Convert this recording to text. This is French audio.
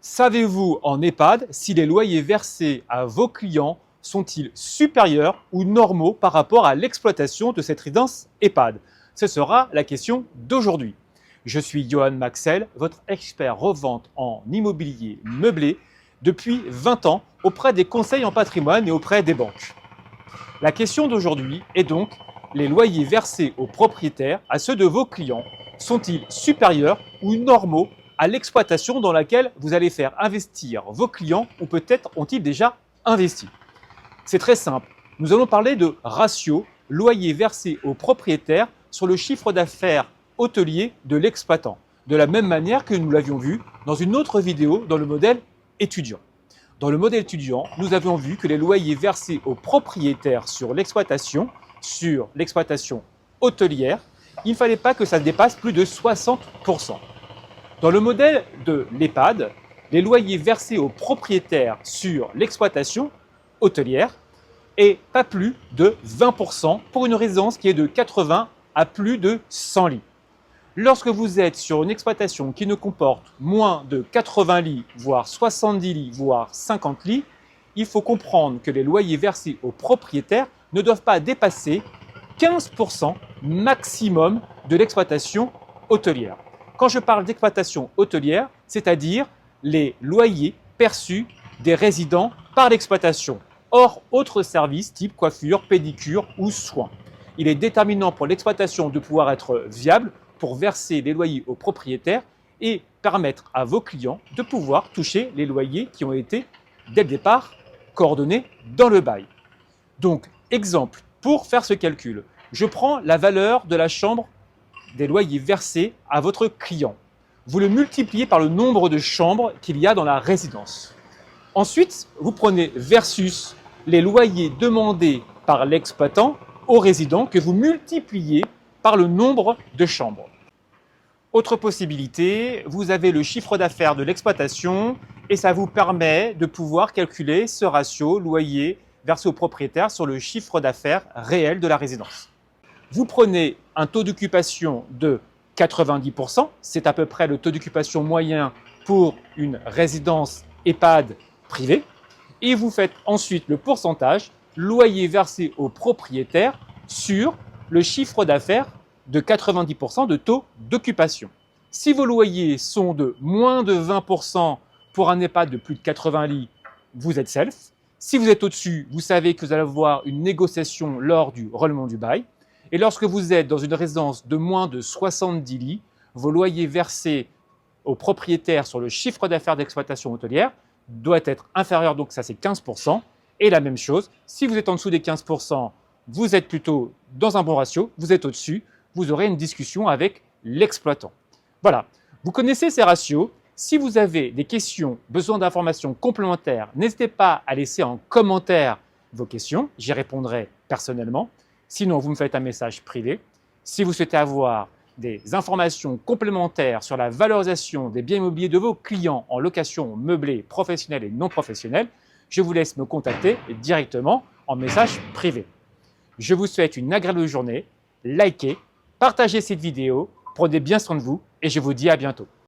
Savez-vous en EHPAD si les loyers versés à vos clients sont-ils supérieurs ou normaux par rapport à l'exploitation de cette résidence EHPAD? Ce sera la question d'aujourd'hui. Je suis Johan Maxel, votre expert revente en immobilier meublé depuis 20 ans auprès des conseils en patrimoine et auprès des banques. La question d'aujourd'hui est donc, les loyers versés aux propriétaires, à ceux de vos clients, sont-ils supérieurs ou normaux à l'exploitation dans laquelle vous allez faire investir vos clients ou peut-être ont-ils déjà investi? C'est très simple. Nous allons parler de ratio loyer versé aux propriétaires sur le chiffre d'affaires hôtelier de l'exploitant, de la même manière que nous l'avions vu dans une autre vidéo dans le modèle étudiant. Dans le modèle étudiant, nous avions vu que les loyers versés aux propriétaires sur l'exploitation hôtelière, il ne fallait pas que ça dépasse plus de 60%. Dans le modèle de l'EHPAD, les loyers versés aux propriétaires sur l'exploitation hôtelière est pas plus de 20% pour une résidence qui est de 80 à plus de 100 lits. Lorsque vous êtes sur une exploitation qui ne comporte moins de 80 lits, voire 70 lits, voire 50 lits, il faut comprendre que les loyers versés aux propriétaires ne doivent pas dépasser 15% maximum de l'exploitation hôtelière. Quand je parle d'exploitation hôtelière, c'est-à-dire les loyers perçus des résidents par l'exploitation, hors autres services type coiffure, pédicure ou soins. Il est déterminant pour l'exploitation de pouvoir être viable pour verser les loyers aux propriétaires et permettre à vos clients de pouvoir toucher les loyers qui ont été, dès le départ, coordonnés dans le bail. Donc, exemple, pour faire ce calcul, je prends la valeur de la chambre des loyers versés à votre client. Vous le multipliez par le nombre de chambres qu'il y a dans la résidence. Ensuite, vous prenez versus les loyers demandés par l'exploitant au résident que vous multipliez par le nombre de chambres. Autre possibilité, vous avez le chiffre d'affaires de l'exploitation et ça vous permet de pouvoir calculer ce ratio loyer versé au propriétaire sur le chiffre d'affaires réel de la résidence. Vous prenez un taux d'occupation de 90%, c'est à peu près le taux d'occupation moyen pour une résidence EHPAD privée, et vous faites ensuite le pourcentage loyer versé au propriétaire sur le chiffre d'affaires de 90% de taux d'occupation. Si vos loyers sont de moins de 20% pour un EHPAD de plus de 80 lits, vous êtes self. Si vous êtes au-dessus, vous savez que vous allez avoir une négociation lors du règlement du bail. Et lorsque vous êtes dans une résidence de moins de 70 lits, vos loyers versés aux propriétaires sur le chiffre d'affaires d'exploitation hôtelière doit être inférieur, donc ça c'est 15%. Et la même chose, si vous êtes en dessous des 15%, vous êtes plutôt dans un bon ratio, vous êtes au-dessus, vous aurez une discussion avec l'exploitant. Voilà, vous connaissez ces ratios. Si vous avez des questions, besoin d'informations complémentaires, n'hésitez pas à laisser en commentaire vos questions, j'y répondrai personnellement. Sinon, vous me faites un message privé. Si vous souhaitez avoir des informations complémentaires sur la valorisation des biens immobiliers de vos clients en location meublée, professionnelle et non professionnelle, je vous laisse me contacter directement en message privé. Je vous souhaite une agréable journée, likez, partagez cette vidéo, prenez bien soin de vous et je vous dis à bientôt.